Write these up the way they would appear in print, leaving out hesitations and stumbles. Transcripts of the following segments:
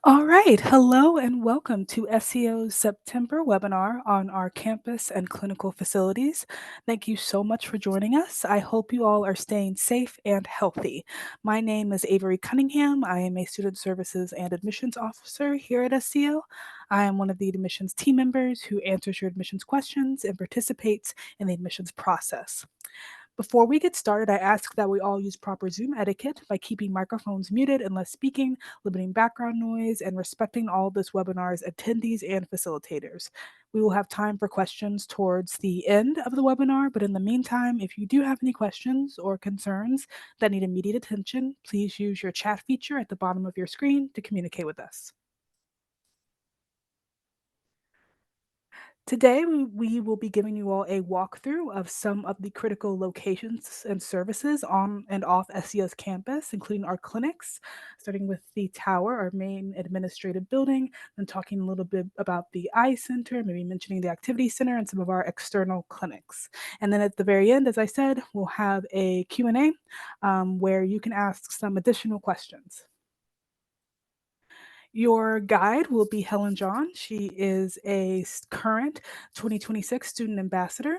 All right. Hello and welcome to SCO's September webinar on our campus and clinical facilities. Thank you so much for joining us. I hope you all are staying safe and healthy. My name is Avery Cunningham. I am a Student Services and Admissions Officer here at SCO. I am one of the admissions team members who answers your admissions questions and participates in the admissions process. Before we get started, I ask that we all use proper Zoom etiquette by keeping microphones muted unless speaking, limiting background noise, and respecting all this webinar's attendees and facilitators. We will have time for questions towards the end of the webinar, but in the meantime, if you do have any questions or concerns that need immediate attention, please use your chat feature at the bottom of your screen to communicate with us. Today, we will be giving you all a walkthrough of some of the critical locations and services on and off SCO's campus, including our clinics, starting with the tower, our main administrative building, and talking a little bit about the eye center, maybe mentioning the activity center and some of our external clinics. And then at the very end, as I said, we'll have a Q&A where you can ask some additional questions. Your guide will be Helen John. She is a current 2026 student ambassador,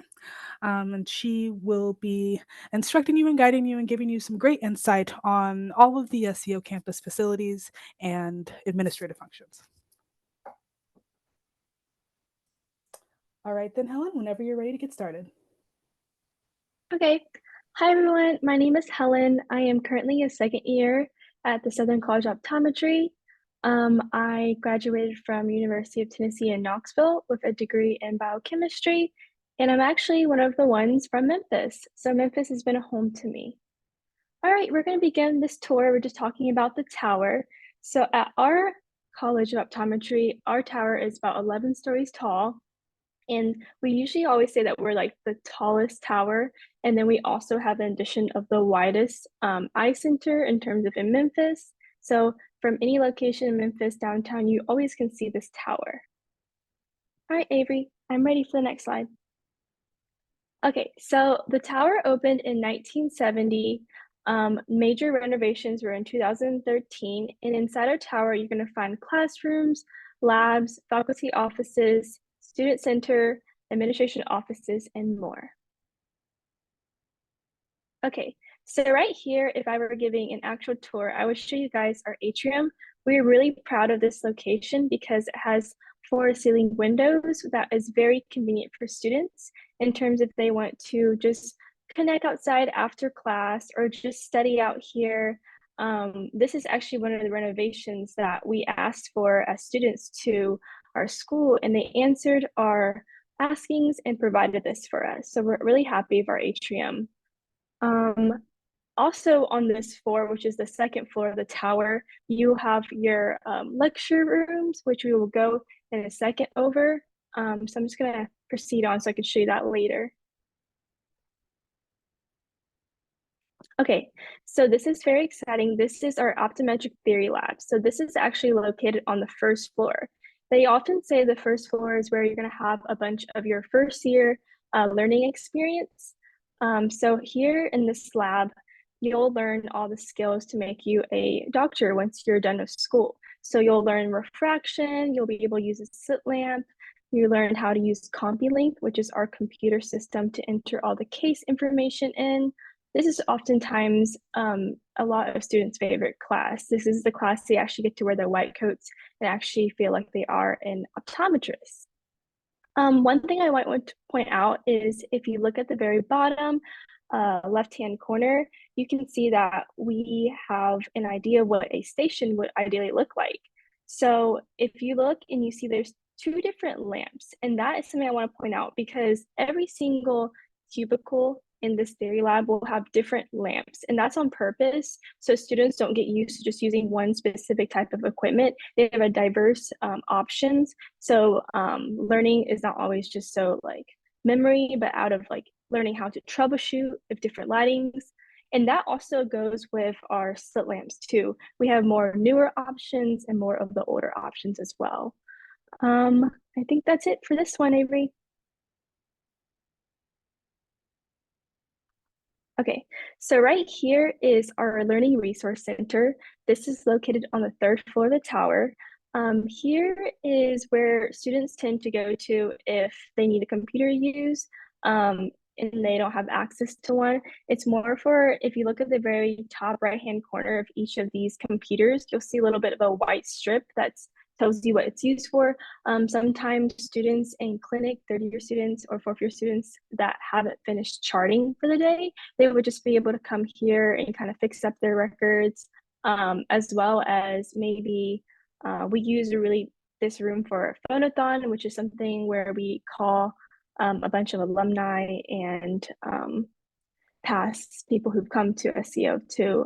and she will be instructing you and guiding you and giving you some great insight on all of the SCO campus facilities and administrative functions. All right, then, Helen, whenever you're ready to get started. Okay. Hi, everyone. My name is Helen. I am currently a second year at the Southern College of Optometry. I graduated from University of Tennessee in Knoxville with a degree in biochemistry, and I'm actually one of the ones from Memphis. So Memphis has been a home to me. All right, we're going to begin this tour. We're just talking about the tower. So at our College of Optometry, our tower is about 11 stories tall. And we usually always say that we're like the tallest tower. And then we also have an addition of the widest eye center in terms of in Memphis. So from any location in Memphis downtown, you always can see this tower. All right, Avery, I'm ready for the next slide. Okay, so the tower opened in 1970. Major renovations were in 2013. And inside our tower, you're going to find classrooms, labs, faculty offices, student center, administration offices, and more. Okay, so right here, if I were giving an actual tour, I would show you guys our atrium. We're really proud of this location because it has floor-to-ceiling windows that is very convenient for students in terms if they want to just connect outside after class or just study out here. This is actually one of the renovations that we asked for as students to our school, and they answered our askings and provided this for us. So we're really happy of our atrium. Also on this floor, which is the second floor of the tower, you have your lecture rooms, which we will go in a second over. So I'm just gonna proceed on so I can show you that later. Okay, so this is very exciting. This is our optometric theory lab. So this is actually located on the first floor. They often say the first floor is where you're gonna have a bunch of your first year learning experience. So here in this lab, you'll learn all the skills to make you a doctor once you're done with school. So you'll learn refraction, you'll be able to use a slit lamp, you learn how to use CompuLink, which is our computer system to enter all the case information in. This is oftentimes a lot of students' favorite class. This is the class they actually get to wear their white coats and actually feel like they are an optometrist. One thing I might want to point out is if you look at the very bottom left-hand corner, you can see that we have an idea of what a station would ideally look like. So if you look and you see there's two different lamps, and that is something I want to point out because every single cubicle in this theory lab will have different lamps, and that's on purpose so students don't get used to just using one specific type of equipment. They have a diverse options, so learning is not always just so like memory, but out of like learning how to troubleshoot with different lightings. And that also goes with our slit lamps too. We have more newer options and more of the older options as well. I think that's it for this one, Avery. Okay, so right here is our Learning Resource Center. This is located on the third floor of the tower. Here is where students tend to go to if they need a computer to use, and they don't have access to one. It's more for, if you look at the very top right-hand corner of each of these computers, you'll see a little bit of a white strip that tells you what it's used for. Sometimes students in clinic, third-year students or fourth-year students that haven't finished charting for the day, they would just be able to come here and kind of fix up their records, as well as maybe we use this room for a phonathon, which is something where we call a bunch of alumni and past people who've come to SCO to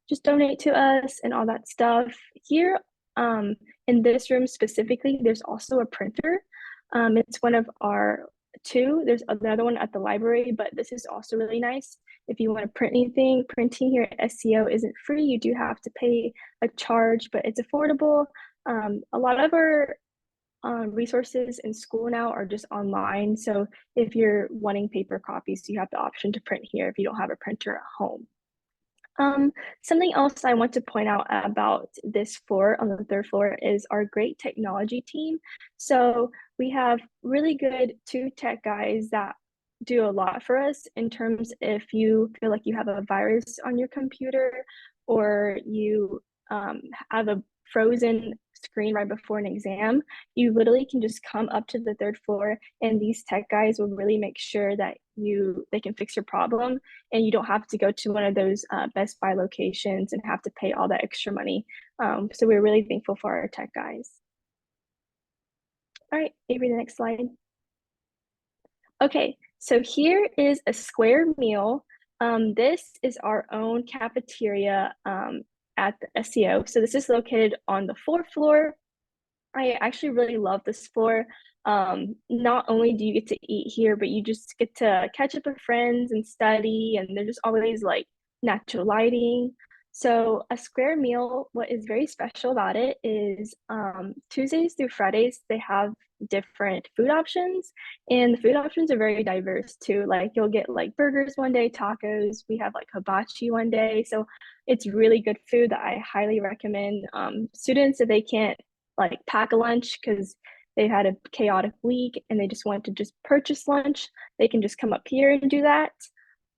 just donate to us and all that stuff. Here in this room specifically, there's also a printer. It's one of our two. There's another one at the library, but this is also really nice. If you want to print anything, printing here at SCO isn't free. You do have to pay a charge, but it's affordable. A lot of our resources in school now are just online. So if you're wanting paper copies, you have the option to print here if you don't have a printer at home. Something else I want to point out about this floor on the third floor is our great technology team. So we have really good two tech guys that do a lot for us in terms if you feel like you have a virus on your computer or you have a frozen screen right before an exam, you literally can just come up to the third floor and these tech guys will really make sure that they can fix your problem and you don't have to go to one of those Best Buy locations and have to pay all that extra money. So we're really thankful for our tech guys. All right, Avery, the next slide. Okay, so here is a square meal. This is our own cafeteria at the SCO. So this is located on the fourth floor. I actually really love this floor. Not only do you get to eat here, but you just get to catch up with friends and study, and there's just always like natural lighting. So a square meal, what is very special about it is Tuesdays through Fridays, they have different food options, and the food options are very diverse too. Like you'll get like burgers one day, tacos, we have like hibachi one day. So it's really good food that I highly recommend. Students, if they can't like pack a lunch because they had a chaotic week and they just want to just purchase lunch, they can just come up here and do that.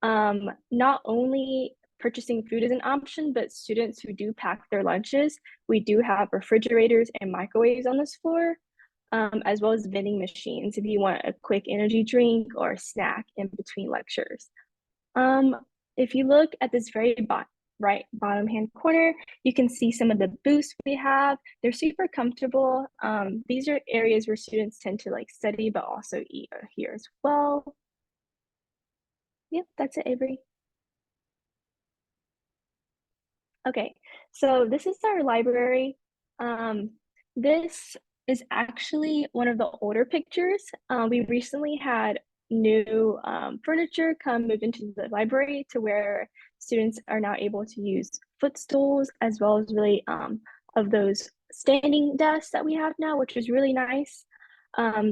Not only purchasing food is an option, but students who do pack their lunches, we do have refrigerators and microwaves on this floor, as well as vending machines if you want a quick energy drink or a snack in between lectures. If you look at this very right bottom hand corner, you can see some of the booths we have. They're super comfortable. These are areas where students tend to like study, but also eat here as well. Yep, that's it, Avery. Okay, so this is our library. This is actually one of the older pictures. We recently had new furniture move into the library to where students are now able to use footstools as well as really of those standing desks that we have now, which is really nice.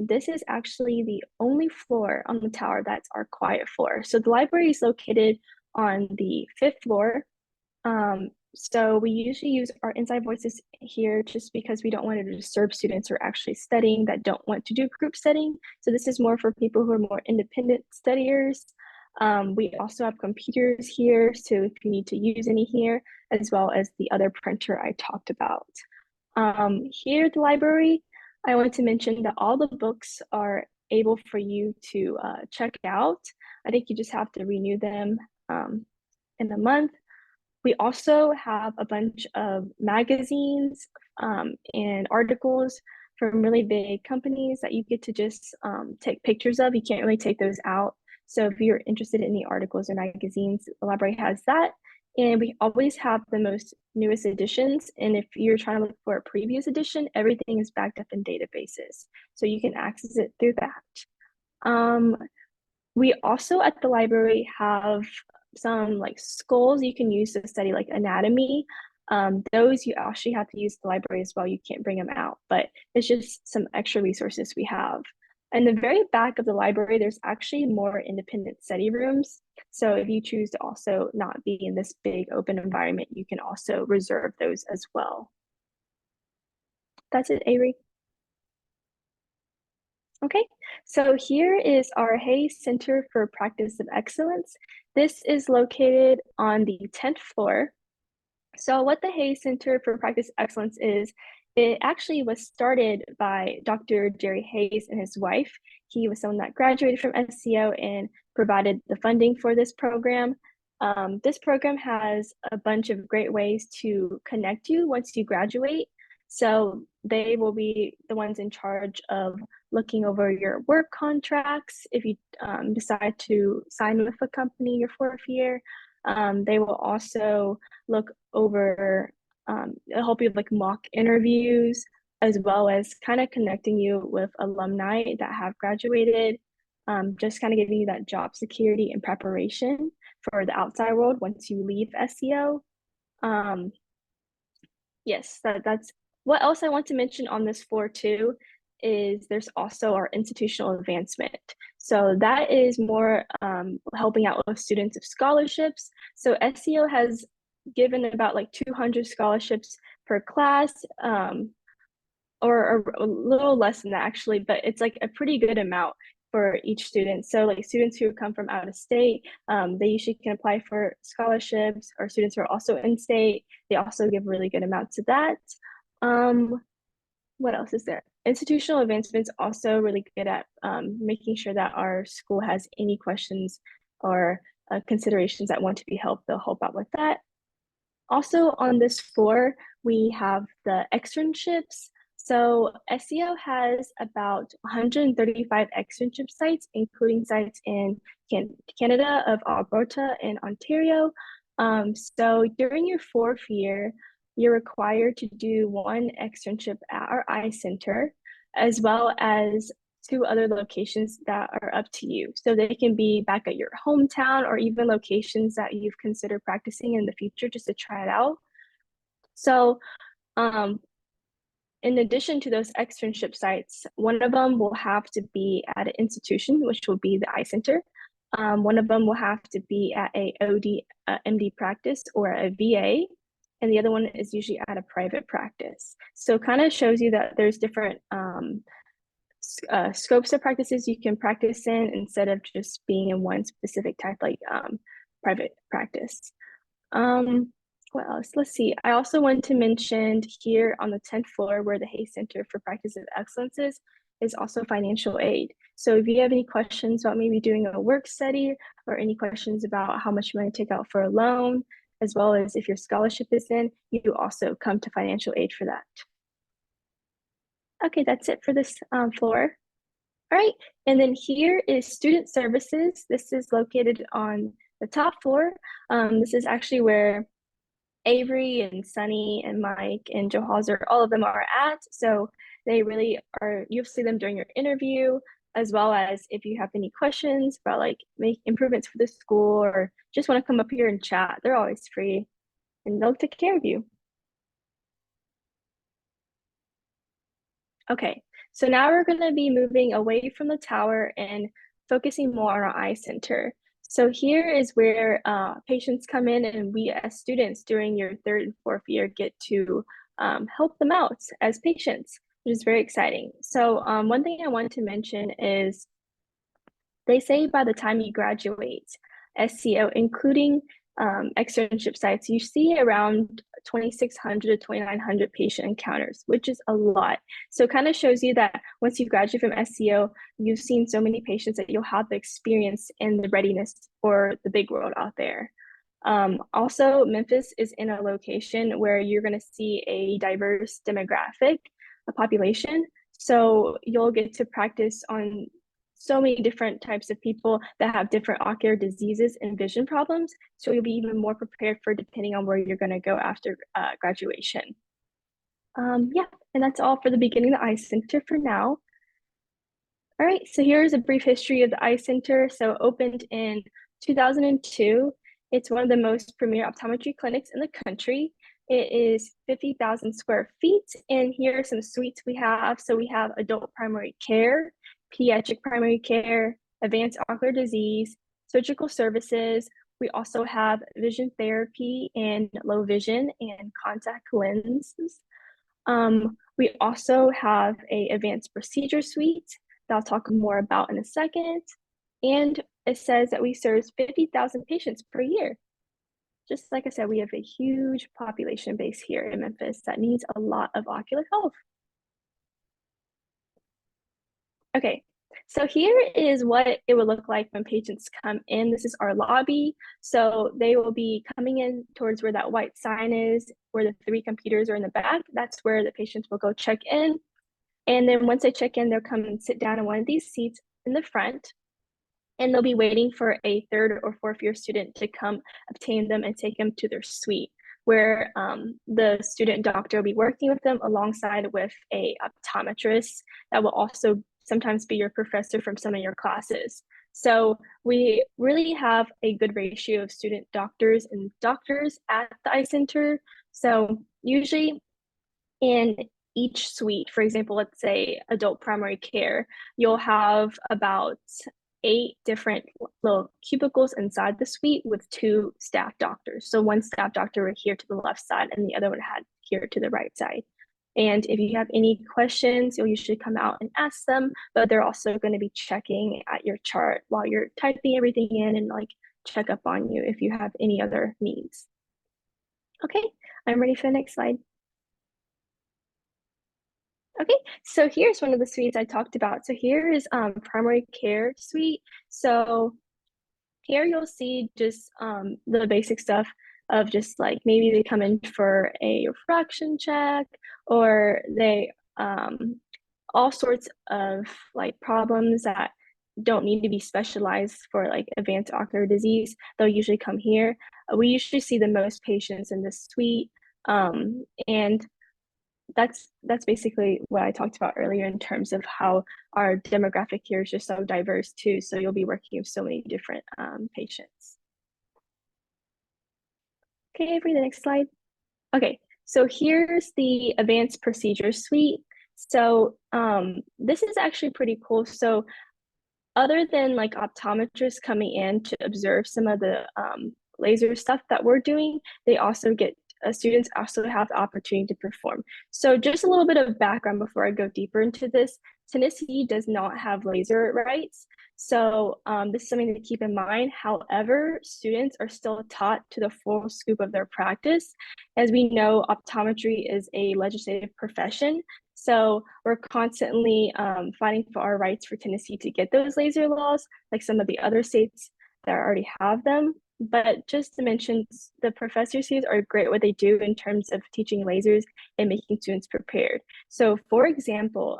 This is actually the only floor on the tower that's our quiet floor. So the library is located on the fifth floor. So we usually use our inside voices here just because we don't want to disturb students who are actually studying that don't want to do group studying. So this is more for people who are more independent studiers. We also have computers here, so if you need to use any here, as well as the other printer I talked about. Here at the library, I want to mention that all the books are able for you to check out. I think you just have to renew them in a month. We also have a bunch of magazines and articles from really big companies that you get to just take pictures of. You can't really take those out. So if you're interested in the articles or magazines, the library has that. And we always have the most newest editions. And if you're trying to look for a previous edition, everything is backed up in databases. So you can access it through that. We also at the library have some like skulls you can use to study like anatomy. Those you actually have to use the library as well. You can't bring them out, but it's just some extra resources we have. In the very back of the library, there's actually more independent study rooms. So if you choose to also not be in this big open environment, you can also reserve those as well. that's it, Avery. Okay, so here is our Hayes Center for Practice of Excellence. This is located on the 10th floor. So what the Hayes Center for Practice Excellence is, it actually was started by Dr. Jerry Hayes and his wife. He was someone that graduated from SCO and provided the funding for this program. This program has a bunch of great ways to connect you once you graduate. So they will be the ones in charge of looking over your work contracts if you decide to sign with a company your fourth year. They will also look over, help you with like mock interviews, as well as kind of connecting you with alumni that have graduated, just kind of giving you that job security and preparation for the outside world once you leave SEO. Um, yes, that's what else I want to mention on this floor too is there's also our institutional advancement. So that is more helping out with students of scholarships. So SEO has given about like 200 scholarships per class, or a little less than that actually, but it's like a pretty good amount for each student. So like students who come from out of state, they usually can apply for scholarships, or students who are also in state, they also give really good amounts of that. What else is there? Institutional advancement's also really good at making sure that our school has any questions or considerations that want to be helped, they'll help out with that. Also on this floor, we have the externships. So SEO has about 135 externship sites, including sites in Canada of Alberta and Ontario. So during your fourth year, you're required to do one externship at our eye center, as well as two other locations that are up to you. So they can be back at your hometown or even locations that you've considered practicing in the future just to try it out. So in addition to those externship sites, one of them will have to be at an institution, which will be the eye center. One of them will have to be at a OD, MD practice or a VA, and the other one is usually at a private practice. So kind of shows you that there's different scopes of practices you can practice in instead of just being in one specific type, like private practice. What else? Let's see. I also want to mention here on the 10th floor where the Hayes Center for Practice of Excellence is also financial aid. So if you have any questions about maybe doing a work study or any questions about how much you want to take out for a loan, as well as if your scholarship is in, you also come to financial aid for that. Okay, that's it for this floor. All right, and then here is student services. This is located on the top floor. This is actually where Avery and Sunny and Mike and Joe Hauser, all of them are at. So they really are, you'll see them during your interview, as well as if you have any questions about like make improvements for the school or just want to come up here and chat, they're always free and they'll take care of you. Okay, so now we're going to be moving away from the tower and focusing more on our eye center. So here is where patients come in, and we as students during your third and fourth year get to help them out as patients, which is very exciting. So one thing I want to mention is they say by the time you graduate SCO, including externship sites, you see around 2,600 to 2,900 patient encounters, which is a lot. So it kind of shows you that once you graduate from SCO, you've seen so many patients that you'll have the experience and the readiness for the big world out there. Also, Memphis is in a location where you're going to see a diverse demographic, a population. So you'll get to practice on so many different types of people that have different ocular diseases and vision problems. So you'll be even more prepared for depending on where you're going to go after graduation. Yeah, and that's all for the beginning of the Eye Center for now. All right, so here's a brief history of the Eye Center. So opened in 2002. It's one of the most premier optometry clinics in the country. It is 50,000 square feet, and here are some suites we have. So we have adult primary care, pediatric primary care, advanced ocular disease, surgical services. We also have vision therapy and low vision and contact lenses. We also have a advanced procedure suite that I'll talk more about in a second. And it says that we serve 50,000 patients per year. Just like I said, we have a huge population base here in Memphis that needs a lot of ocular health. Okay, so here is what it would look like when patients come in. This is our lobby. So they will be coming in towards where that white sign is, where the 3 computers are in the back. That's where the patients will go check in. And then once they check in, they'll come and sit down in one of these seats in the front. And they'll be waiting for a 3rd or 4th year student to come obtain them and take them to their suite, where the student doctor will be working with them alongside with a optometrist that will also sometimes be your professor from some of your classes. So we really have a good ratio of student doctors and doctors at the eye center. So usually in each suite, for example, let's say adult primary care, you'll have about 8 different little cubicles inside the suite with 2 staff doctors. So one staff doctor would here to the left side and the other one had here to the right side. And if you have any questions, you'll usually come out and ask them, but they're also going to be checking at your chart while you're typing everything in and like check up on you if you have any other needs. Okay, I'm ready for the next slide. Okay, so here's one of the suites I talked about. So here is primary care suite. So here you'll see just the basic stuff of just like maybe they come in for a refraction check or they all sorts of like problems that don't need to be specialized for like advanced ocular disease. They'll usually come here. We usually see the most patients in this suite. And that's basically what I talked about earlier in terms of how our demographic here is just so diverse too. So you'll be working with so many different patients. Okay, for the next slide. Okay, so here's the advanced procedure suite. So this is actually pretty cool. So other than like optometrists coming in to observe some of the laser stuff that we're doing, they also get students also have the opportunity to perform. So just a little bit of background before I go deeper into this. Tennessee does not have laser rights. So this is something to keep in mind. However, students are still taught to the full scope of their practice. As we know, optometry is a legislative profession. So we're constantly fighting for our rights for Tennessee to get those laser laws, like some of the other states that already have them. But just to mention, the professors here are great at what they do in terms of teaching lasers and making students prepared. So for example,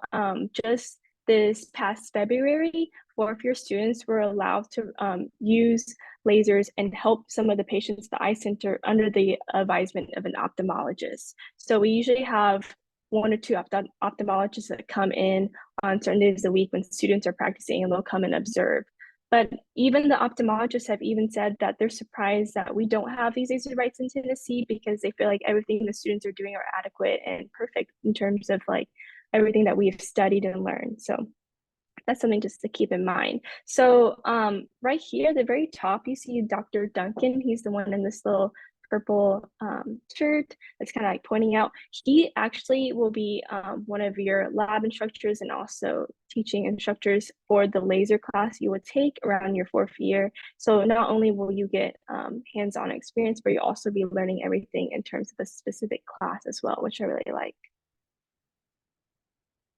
just this past February, 4th year students were allowed to use lasers and help some of the patients at the eye center under the advisement of an ophthalmologist. So we usually have 1 or 2 ophthalmologists that come in on certain days of the week when students are practicing and they'll come and observe. But even the ophthalmologists have even said that they're surprised that we don't have these laser rights in Tennessee because they feel like everything the students are doing are adequate and perfect in terms of like everything that we've studied and learned. So that's something just to keep in mind. So right here, the very top, you see Dr. Duncan. He's the one in this little purple shirt that's kind of like pointing out. He actually will be one of your lab instructors and also teaching instructors for the laser class you would take around your 4th year. So not only will you get hands-on experience, but you'll also be learning everything in terms of a specific class as well, which I really like.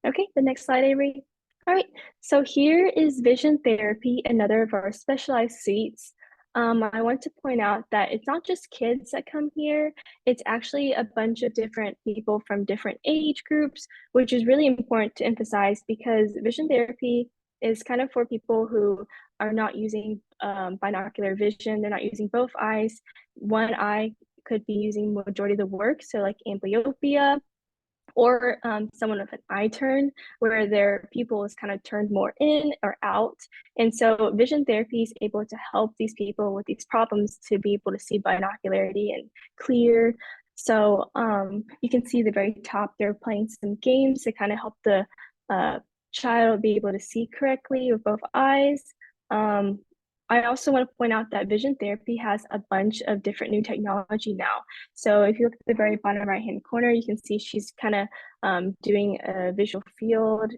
Okay, the next slide, Avery. All right, so here is vision therapy, another of our specialized suites. I want to point out that it's not just kids that come here, it's actually a bunch of different people from different age groups, which is really important to emphasize because vision therapy is kind of for people who are not using binocular vision, they're not using both eyes. One eye could be using majority of the work, so like amblyopia, or someone with an eye turn where their pupil is kind of turned more in or out. And so vision therapy is able to help these people with these problems to be able to see binocularity and clear. So you can see the very top, they're playing some games to kind of help the child be able to see correctly with both eyes. I also want to point out that vision therapy has a bunch of different new technology now. So if you look at the very bottom right-hand corner, you can see she's kind of doing a visual field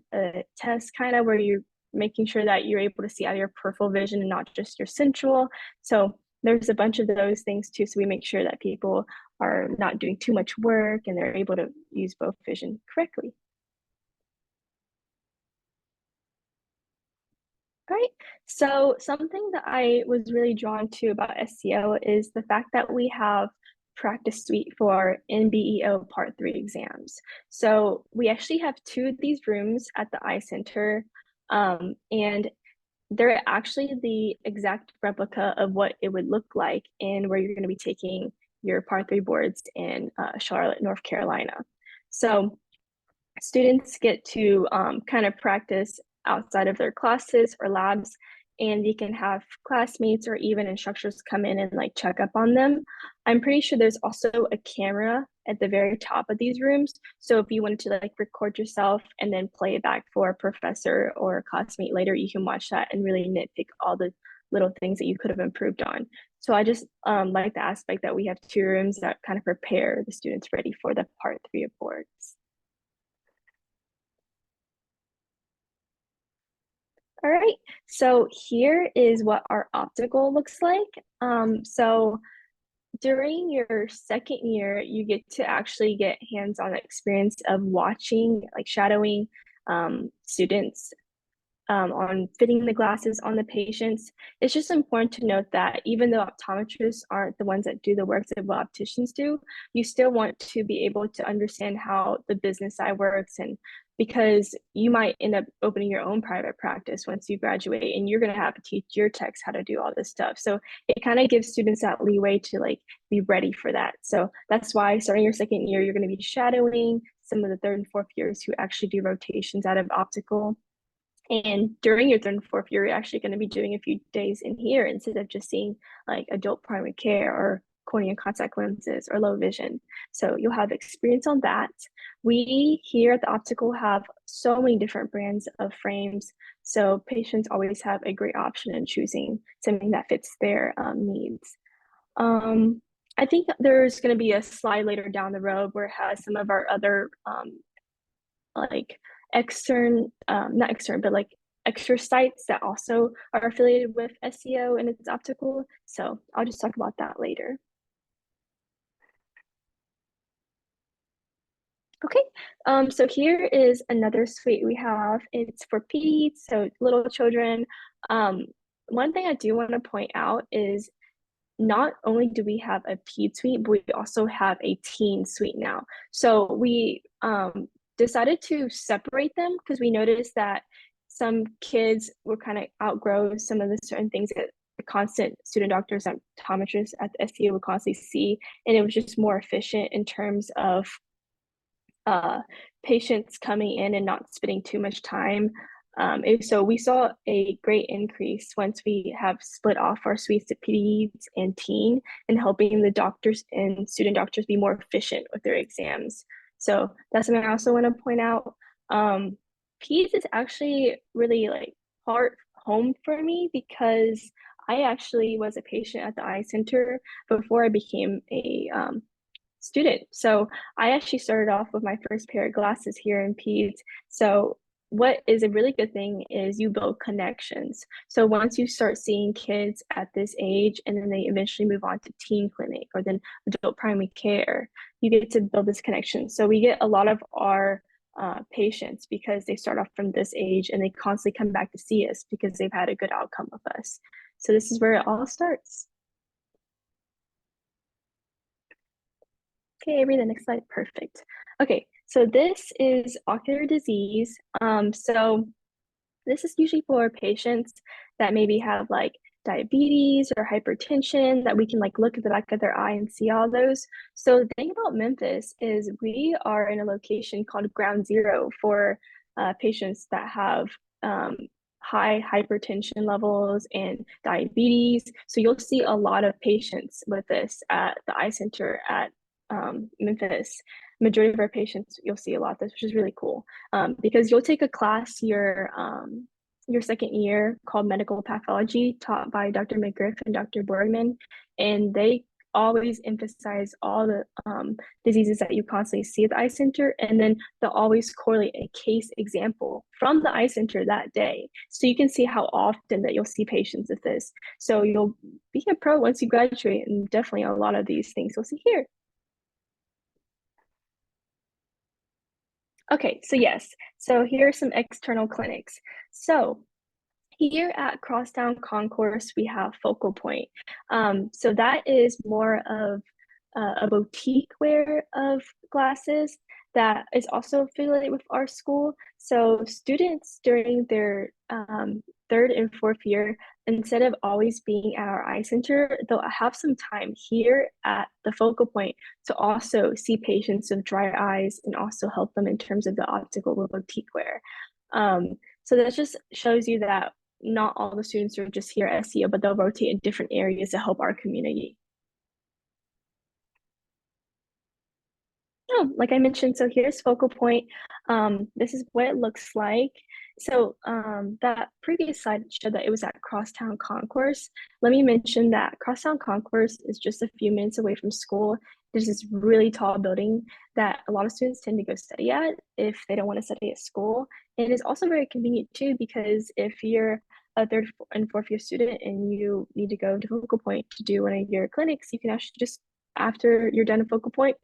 test, kind of where you're making sure that you're able to see out of your peripheral vision and not just your central. So there's a bunch of those things too. So we make sure that people are not doing too much work and they're able to use both vision correctly. All right. So something that I was really drawn to about SCO is the fact that we have practice suite for NBEO Part 3 exams. So we actually have two of these rooms at the eye center, and they're actually the exact replica of what it would look like in where you're going to be taking your Part 3 boards in Charlotte, North Carolina. So students get to kind of practice outside of their classes or labs, and you can have classmates or even instructors come in and like check up on them. I'm pretty sure there's also a camera at the very top of these rooms, so if you wanted to like record yourself and then play it back for a professor or a classmate later, you can watch that and really nitpick all the little things that you could have improved on. So I just like the aspect that we have two rooms that kind of prepare the students ready for the Part 3 of boards. All right, so here is what our optical looks like. So during your second year, you get to actually get hands-on experience of watching, like shadowing students on fitting the glasses on the patients. It's just important to note that even though optometrists aren't the ones that do the work that what opticians do, you still want to be able to understand how the business side works, and because you might end up opening your own private practice once you graduate and you're going to have to teach your techs how to do all this stuff. So it kind of gives students that leeway to like be ready for that. So that's why starting your second year, you're going to be shadowing some of the third and fourth years who actually do rotations out of optical, and during your third and fourth, you're actually going to be doing a few days in here instead of just seeing like adult primary care or cornea contact lenses or low vision. So you'll have experience on that. We here at the optical have so many different brands of frames. So patients always have a great option in choosing something that fits their needs. I think there's going to be a slide later down the road where it has some of our other like not extern, but like extra sites that also are affiliated with SCO and its optical. So I'll just talk about that later. Okay, so here is another suite we have. It's for peds, so little children. One thing I do want to point out is not only do we have a ped suite, but we also have a teen suite now. So we decided to separate them because we noticed that some kids were kind of outgrow some of the certain things that the constant student doctors and optometrists at the SCO would constantly see, and it was just more efficient in terms of patients coming in and not spending too much time. So we saw a great increase once we have split off our suites to peds and teen, and helping the doctors and student doctors be more efficient with their exams. So that's something I also want to point out. Peds is actually really like hard home for me because I actually was a patient at the eye center before I became a student. So I actually started off with my first pair of glasses here in peds. So what is a really good thing is you build connections. So once you start seeing kids at this age and then they eventually move on to teen clinic or then adult primary care, you get to build this connection. So we get a lot of our patients because they start off from this age and they constantly come back to see us because they've had a good outcome with us. So this is where it all starts. Okay, read the next slide. Perfect. Okay, so this is ocular disease. So this is usually for patients that maybe have like diabetes or hypertension that we can like look at the back of their eye and see all those. So the thing about Memphis is we are in a location called Ground Zero for patients that have high hypertension levels and diabetes. So you'll see a lot of patients with this at the eye center at Memphis. Majority of our patients, you'll see a lot of this, which is really cool because you'll take a class your second year called medical pathology, taught by Dr. McGriff and Dr. Borgman, and they always emphasize all the diseases that you constantly see at the eye center, and then they'll always correlate a case example from the eye center that day. So you can see how often that you'll see patients with this. So you'll be a pro once you graduate, and definitely a lot of these things you'll see here. Okay, so yes, so here are some external clinics. So here at Crosstown Concourse, we have Focal Point. So that is more of a boutique wear of glasses that is also affiliated with our school. So students during their third and fourth year, instead of always being at our eye center, they'll have some time here at the Focal Point to also see patients with dry eyes and also help them in terms of the optical boutique wear. So that just shows you that not all the students are just here at SCO, but they'll rotate in different areas to help our community. Oh, like I mentioned, so here's Focal Point. This is what it looks like. So that previous slide showed that it was at Crosstown Concourse. Let me mention that Crosstown Concourse is just a few minutes away from school. There's this really tall building that a lot of students tend to go study at if they don't want to study at school. And it's also very convenient too, because if you're a third and fourth year student and you need to go to Focal Point to do one of your clinics, you can actually just, after you're done at Focal Point,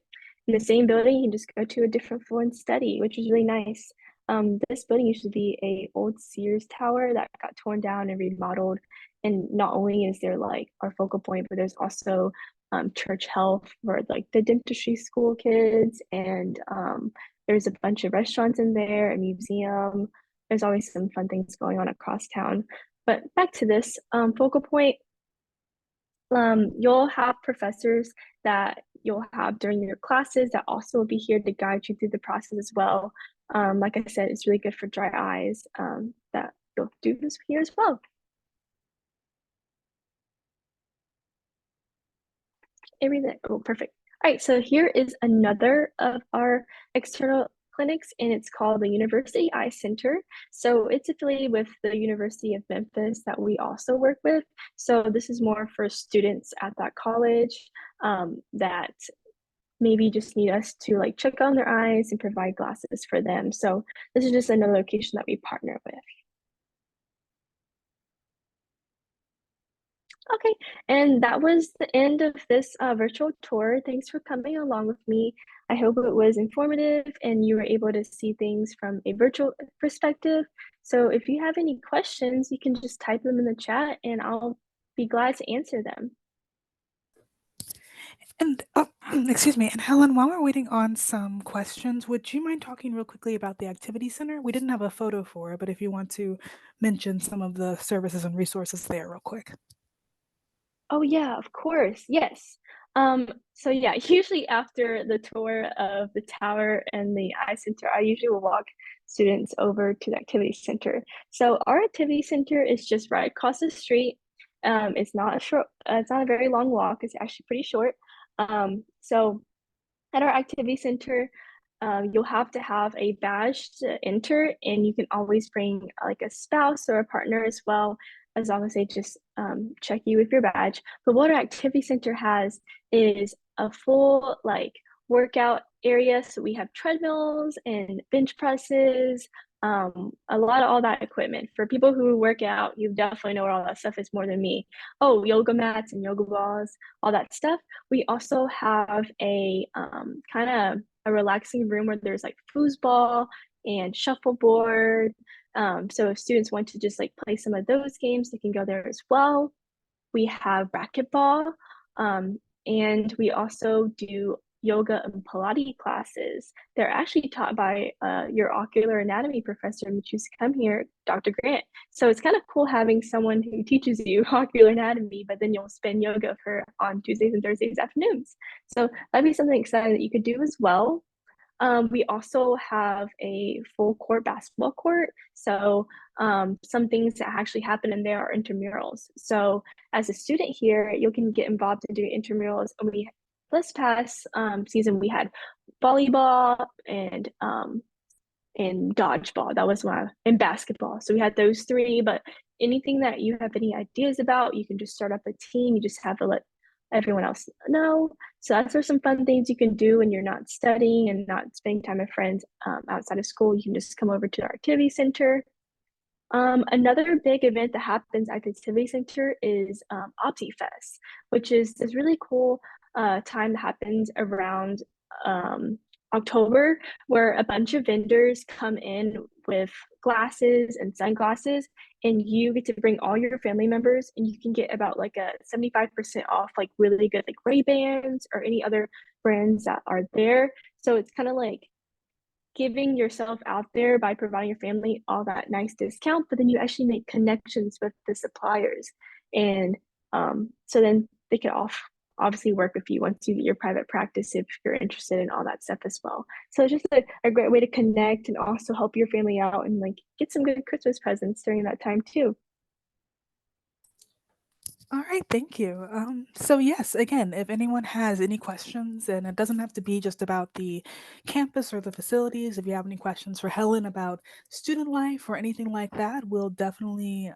in the same building, you can just go to a different floor and study, which is really nice. This building used to be a old Sears tower that got torn down and remodeled. And not only is there like our Focal Point, but there's also church health for like the dentistry school kids, and there's a bunch of restaurants in there, a museum. There's always some fun things going on across town. But back to this Focal Point, you'll have professors that you'll have during your classes that also will be here to guide you through the process as well. Like I said, it's really good for dry eyes that you'll do this here as well. Everything, oh, perfect. All right, so here is another of our external clinics, and it's called the University Eye Center. So it's affiliated with the University of Memphis that we also work with. So this is more for students at that college that maybe just need us to like check on their eyes and provide glasses for them. So this is just another location that we partner with. Okay, and that was the end of this virtual tour. Thanks for coming along with me. I hope it was informative and you were able to see things from a virtual perspective. So if you have any questions, you can just type them in the chat and I'll be glad to answer them. And excuse me, and Helen, while we're waiting on some questions, would you mind talking real quickly about the activity center? We didn't have a photo for it, but if you want to mention some of the services and resources there real quick. Oh yeah, of course. Yes. So yeah, usually after the tour of the tower and the eye center, I usually will walk students over to the activity center. So our activity center is just right across the street. It's not a short, it's not a very long walk. It's actually pretty short. So at our activity center, you'll have to have a badge to enter, and you can always bring like a spouse or a partner as well, as long as they just check you with your badge. But what our activity center has is a full like workout area. So we have treadmills and bench presses, a lot of all that equipment. For people who work out, you definitely know where all that stuff is more than me. Oh, yoga mats and yoga balls, all that stuff. We also have a kind of a relaxing room where there's like foosball and shuffleboard. So if students want to just like play some of those games, they can go there as well. We have racquetball, and we also do yoga and Pilates classes. They're actually taught by your ocular anatomy professor who choose to come here, Dr. Grant. So it's kind of cool having someone who teaches you ocular anatomy, but then you'll spend yoga with her on Tuesdays and Thursdays afternoons. So that'd be something exciting that you could do as well. We also have a full court basketball court. So some things that actually happen in there are intramurals. So as a student here, you can get involved in doing intramurals. And we this past season we had volleyball and and dodgeball. That was my and basketball. So we had those three, but anything that you have any ideas about, you can just start up a team. You just have to let everyone else know. So that's for some fun things you can do when you're not studying and not spending time with friends outside of school. You can just come over to our activity center. Another big event that happens at the Activity Center is OptiFest, which is this really cool time that happens around October, where a bunch of vendors come in with glasses and sunglasses, and you get to bring all your family members, and you can get about like a 75% off, like really good like Ray-Bans or any other brands that are there. So it's kind of like giving yourself out there by providing your family all that nice discount, but then you actually make connections with the suppliers. And so then they can obviously work with you once you get your private practice if you're interested in all that stuff as well. So it's just a great way to connect and also help your family out and like get some good Christmas presents during that time too. All right, thank you. So yes, again, if anyone has any questions, and it doesn't have to be just about the campus or the facilities, if you have any questions for Helen about student life or anything like that, we'll definitely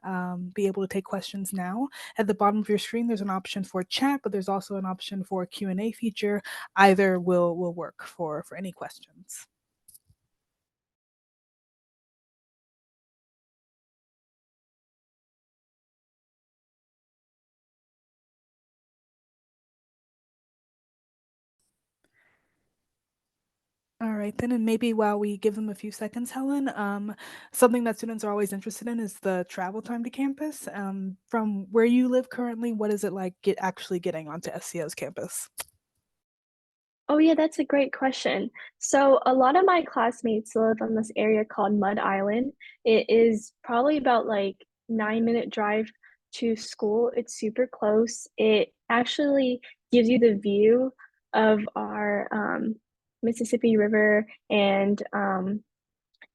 be able to take questions now. At the bottom of your screen, there's an option for chat, but there's also an option for a Q&A feature. Either will work for any questions. All right, then, and maybe while we give them a few seconds, Helen, something that students are always interested in is the travel time to campus. From where you live currently, what is it like actually getting onto SCO's campus? Oh yeah, that's a great question. So a lot of my classmates live on this area called Mud Island. It is probably about like 9-minute drive to school. It's super close. It actually gives you the view of our Mississippi River and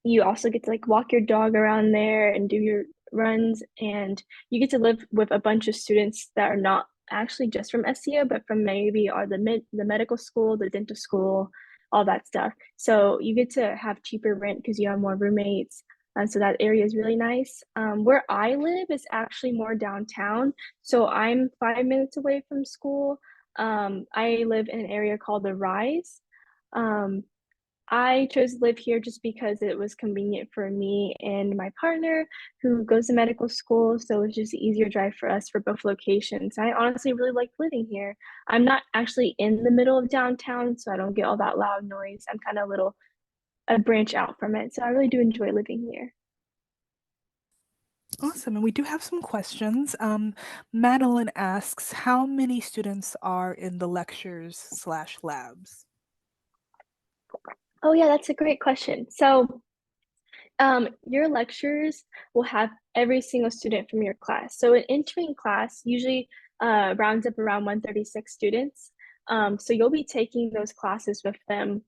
you also get to like walk your dog around there and do your runs, and you get to live with a bunch of students that are not actually just from SCO but from maybe are the medical school, the dental school, all that stuff. So you get to have cheaper rent because you have more roommates, and so that area is really nice. Where I live is actually more downtown, so I'm 5 minutes away from school. I live in an area called the Rise. um, I chose to live here just because it was convenient for me and my partner who goes to medical school. So it was just an easier drive for us for both locations. I honestly really like living here. I'm not actually in the middle of downtown, so I don't get all that loud noise. I'm kind of a branch out from it. So I really do enjoy living here. Awesome, and we do have some questions. Madeline asks, how many students are in the lectures/labs? Oh, yeah, that's a great question. So your lectures will have every single student from your class. So an entering class usually rounds up around 136 students. So you'll be taking those classes with them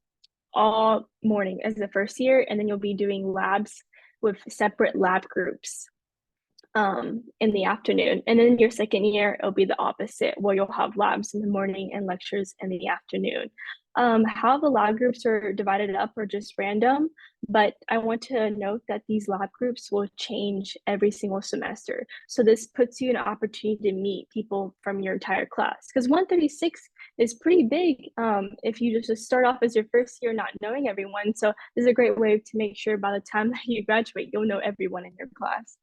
all morning as the first year, and then you'll be doing labs with separate lab groups in the afternoon. And then your second year, it'll be the opposite, where you'll have labs in the morning and lectures in the afternoon. How the lab groups are divided up are just random, but I want to note that these lab groups will change every single semester. So this puts you in an opportunity to meet people from your entire class, because 136 is pretty big if you just start off as your first year not knowing everyone. So this is a great way to make sure by the time that you graduate, you'll know everyone in your class.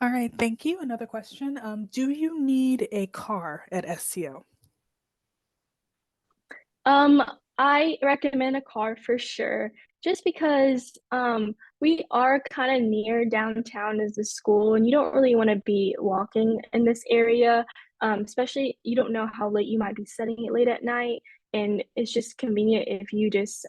All right, thank you. Another question. Do you need a car at SCO? Um, I recommend a car for sure, just because we are kind of near downtown as a school, and you don't really want to be walking in this area. Especially you don't know how late you might be studying it late at night, and it's just convenient if you just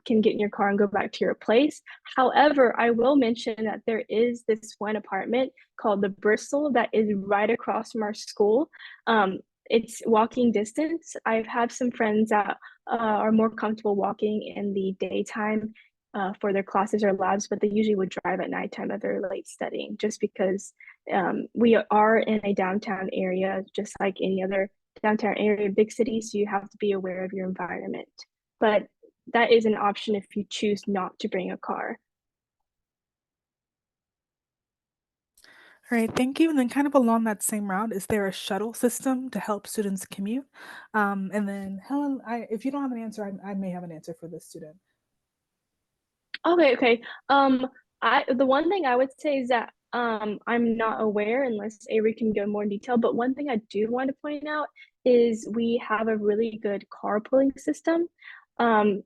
can get in your car and go back to your place. However, I will mention that there is this one apartment called the Bristol that is right across from our school. It's walking distance. I've had some friends that are more comfortable walking in the daytime for their classes or labs, but they usually would drive at nighttime if they're late studying, just because we are in a downtown area, just like any other downtown area, big city, so you have to be aware of your environment. But that is an option if you choose not to bring a car. All right, thank you. And then, kind of along that same route, is there a shuttle system to help students commute? And then, Helen, if you don't have an answer, I may have an answer for this student. Okay, okay. I the one thing I would say is that I'm not aware unless Avery can go more in detail, but one thing I do want to point out is we have a really good carpooling system. Um,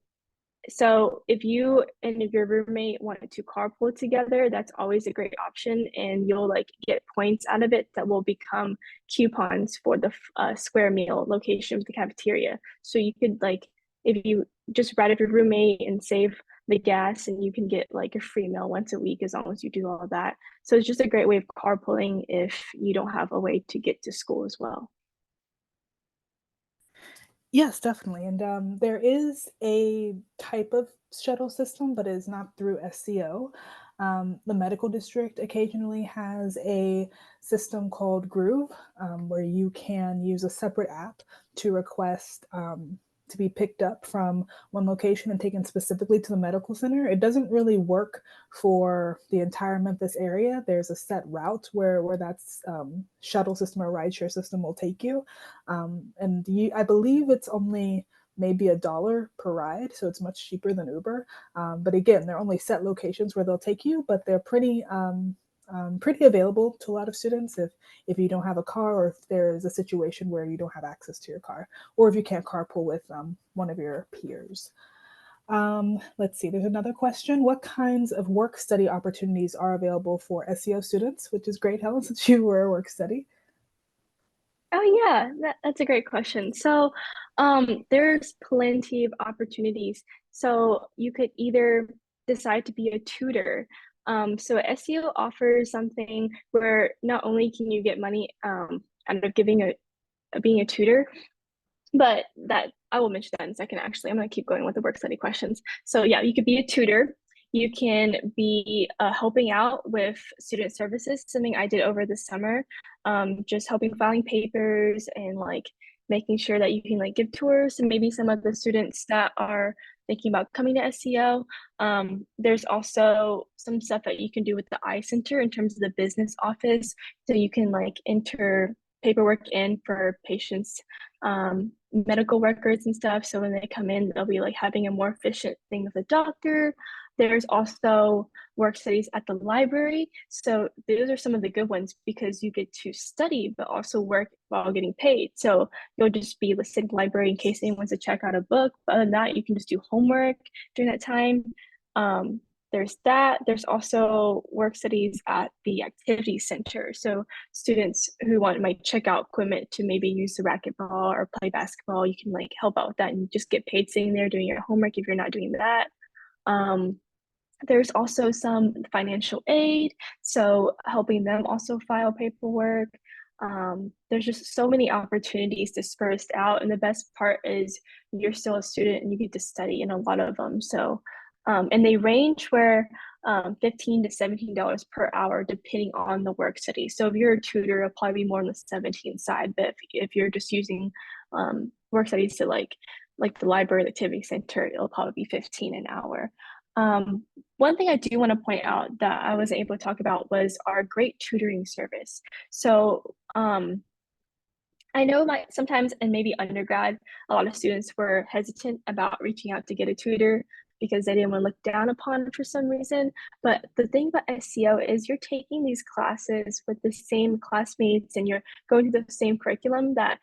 so if you and if your roommate wanted to carpool together, that's always a great option, and you'll like get points out of it that will become coupons for the square meal location of the cafeteria. So you could like if you just ride with your roommate and save the gas, and you can get like a free meal once a week as long as you do all of that. So it's just a great way of carpooling if you don't have a way to get to school as well. Yes, definitely. And there is a type of shuttle system, but it is not through SCO. The medical district occasionally has a system called Groove, where you can use a separate app to request to be picked up from one location and taken specifically to the medical center. It doesn't really work for the entire Memphis area. There's a set route where that's shuttle system or rideshare system will take you, I believe it's only maybe $1 per ride, so it's much cheaper than Uber. But again, they're only set locations where they'll take you, but they're pretty available to a lot of students if you don't have a car, or if there's a situation where you don't have access to your car, or if you can't carpool with one of your peers. Let's see, there's another question. What kinds of work study opportunities are available for SEO students? Which is great, Helen, since you were a work study. Oh yeah, that's a great question. So, there's plenty of opportunities. So you could either decide to be a tutor. So SEO offers something where not only can you get money out of giving a being a tutor, but that I will mention that in a second, actually. I'm going to keep going with the work study questions. So, yeah, you could be a tutor. You can be helping out with student services, something I did over the summer, just helping filing papers and like making sure that you can like give tours and maybe some of the students that are thinking about coming to SEO. There's also some stuff that you can do with the I Center in terms of the business office. So you can like enter paperwork in for patients medical records and stuff. So when they come in, they'll be like having a more efficient thing with the doctor. There's also work studies at the library. So those are some of the good ones because you get to study, but also work while getting paid. So you'll just be listed in the library in case anyone wants to check out a book. But other than that, you can just do homework during that time. Um, there's that. There's also work studies at the activity center. So students who want might check out equipment to maybe use the racquetball or play basketball, you can like help out with that and just get paid sitting there doing your homework if you're not doing that. Um, there's also some financial aid, so helping them also file paperwork. There's just so many opportunities dispersed out, and the best part is you're still a student and you get to study in a lot of them. So, and they range where $15 to $17 per hour, depending on the work study. So if you're a tutor, it'll probably be more on the 17 side. But if you're just using work studies to like the library, the activity center, it'll probably be 15 an hour. Um, One thing I do want to point out that I was able to talk about was our great tutoring service. So I know like sometimes and maybe undergrad, a lot of students were hesitant about reaching out to get a tutor because they didn't want to look down upon it for some reason. But the thing about SEO is you're taking these classes with the same classmates and you're going through the same curriculum that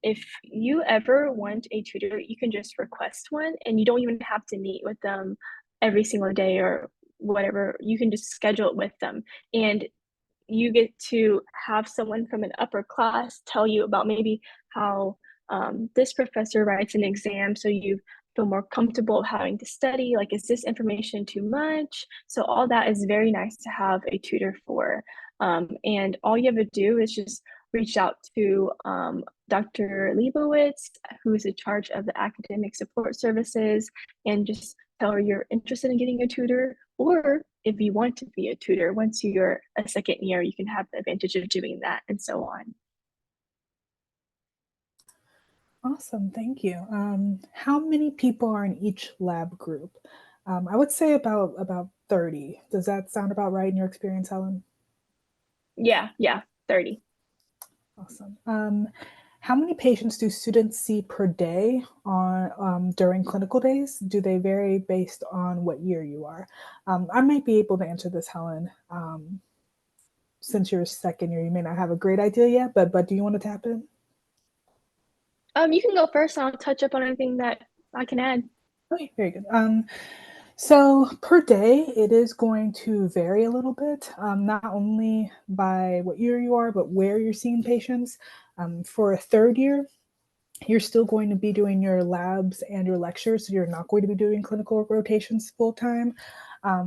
if you ever want a tutor, you can just request one and you don't even have to meet with them every single day or whatever. You can just schedule it with them. And you get to have someone from an upper class tell you about maybe how this professor writes an exam so you feel more comfortable having to study, like is this information too much? So all that is very nice to have a tutor for, and all you have to do is just reach out to Dr. Leibowitz, who is in charge of the academic support services, and just tell her you're interested in getting a tutor, or if you want to be a tutor, once you're a second year, you can have the advantage of doing that and so on. Awesome, thank you. How many people are in each lab group? I would say about 30. Does that sound about right in your experience, Helen? Yeah, yeah, 30. Awesome. How many patients do students see per day on during clinical days? Do they vary based on what year you are? I might be able to answer this, Helen. Since you're second year, you may not have a great idea yet, but do you want to tap in? You can go first. I'll touch up on anything that I can add. Okay, very good. So per day, it is going to vary a little bit, not only by what year you are, but where you're seeing patients. For a third year, you're still going to be doing your labs and your lectures. So you're not going to be doing clinical rotations full time.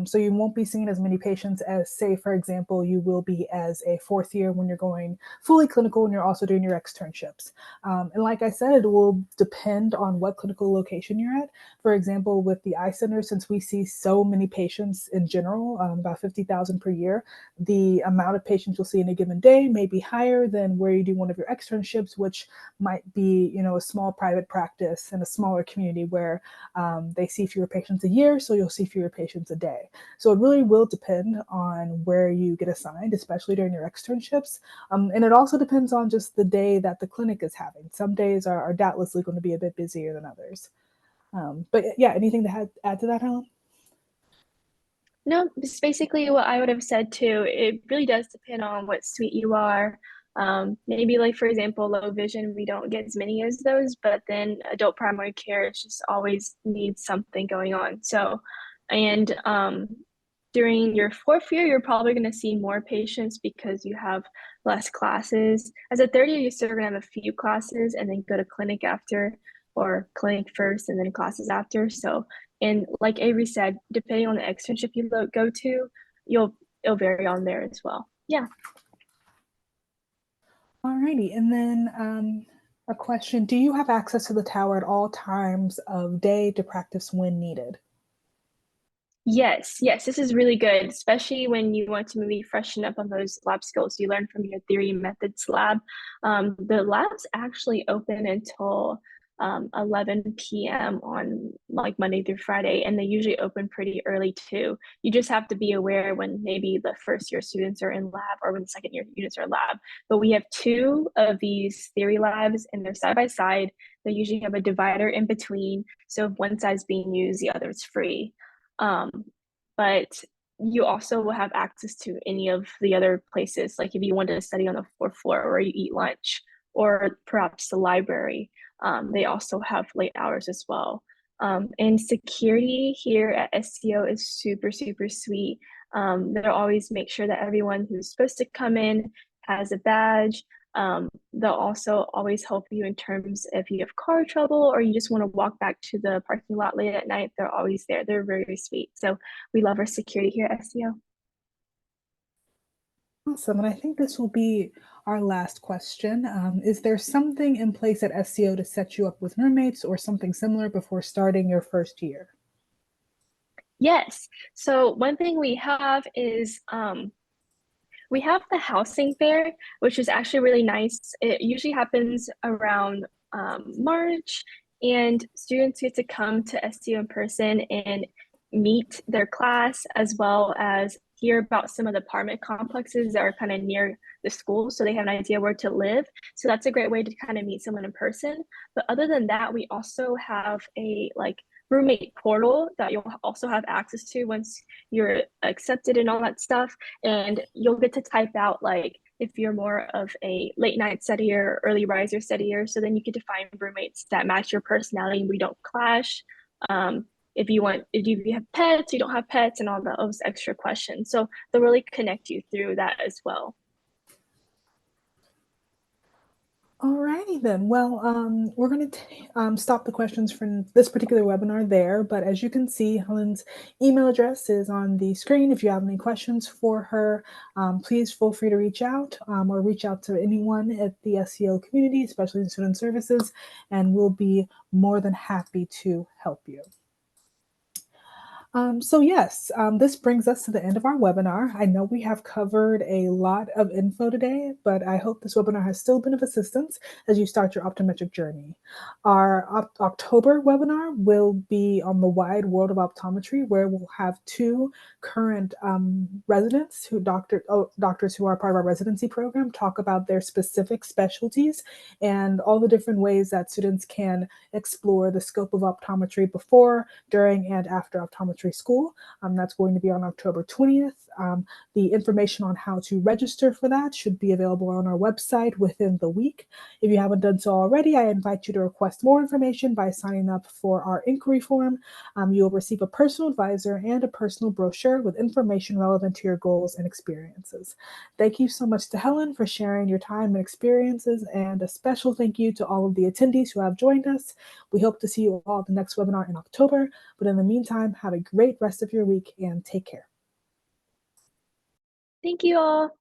So you won't be seeing as many patients as, say, for example, you will be as a fourth year when you're going fully clinical and you're also doing your externships. And like I said, it will depend on what clinical location you're at. For example, with the eye center, since we see so many patients in general, about 50,000 per year, the amount of patients you'll see in a given day may be higher than where you do one of your externships, which might be, a small private practice in a smaller community where they see fewer patients a year, so you'll see fewer patients a day. So it really will depend on where you get assigned, especially during your externships. And it also depends on just the day that the clinic is having. Some days are doubtlessly going to be a bit busier than others. But yeah, anything to add to that, Helen? No, it's basically what I would have said too. It really does depend on what suite you are. Maybe like for example, low vision, we don't get as many as those, but then adult primary care is just always needs something going on. So, and during your fourth year, you're probably going to see more patients because you have less classes. As a third year, you're still going to have a few classes and then go to clinic after, or clinic first and then classes after. So and like Avery said, depending on the externship you go to, you'll it'll vary on there as well. Yeah. Alrighty, and then a question: do you have access to the tower at all times of day to practice when needed? Yes, yes, this is really good, especially when you want to maybe freshen up on those lab skills you learned from your theory methods lab. The labs actually open until 11 p.m. on like Monday through Friday, and they usually open pretty early too. You just have to be aware when maybe the first year students are in lab or when the second year units are in lab. But we have two of these theory labs, and they're side by side. They usually have a divider in between, so if one side's being used, the other is free. Um, but you also will have access to any of the other places, like if you wanted to study on the fourth floor or you eat lunch, or perhaps the library. They also have late hours as well. And security here at SCO is super, super sweet. They'll always make sure that everyone who's supposed to come in has a badge. They'll also always help you in terms if you have car trouble or you just want to walk back to the parking lot late at night. They're always there. They're very sweet. So we love our security here at SCO. Awesome. And I think this will be our last question. Is there something in place at SCO to set you up with roommates or something similar before starting your first year? Yes. So one thing we have is we have the housing fair, which is actually really nice. It usually happens around March, and students get to come to STU in person and meet their class as well as hear about some of the apartment complexes that are kind of near the school so they have an idea where to live. So that's a great way to kind of meet someone in person. But other than that, we also have a like roommate portal that you'll also have access to once you're accepted and all that stuff, and you'll get to type out like if you're more of a late night studier or early riser studier. So then you get to find roommates that match your personality and we don't clash. If you have pets, you don't have pets, and all those extra questions. So they'll really connect you through that as well. Alrighty then. Well, we're going to stop the questions from this particular webinar there. But as you can see, Helen's email address is on the screen. If you have any questions for her, please feel free to reach out or reach out to anyone at the SEO community, especially in student services, and we'll be more than happy to help you. This brings us to the end of our webinar. I know we have covered a lot of info today, but I hope this webinar has still been of assistance as you start your optometric journey. Our October webinar will be on the wide world of optometry, where we'll have two current residents doctors who are part of our residency program talk about their specific specialties and all the different ways that students can explore the scope of optometry before, during, and after optometry school. That's going to be on October 20th. The information on how to register for that should be available on our website within the week. If you haven't done so already, I invite you to request more information by signing up for our inquiry form. You'll receive a personal advisor and a personal brochure with information relevant to your goals and experiences. Thank you so much to Helen for sharing your time and experiences, and a special thank you to all of the attendees who have joined us. We hope to see you all at the next webinar in October, but in the meantime, have a great rest of your week and take care. Thank you all.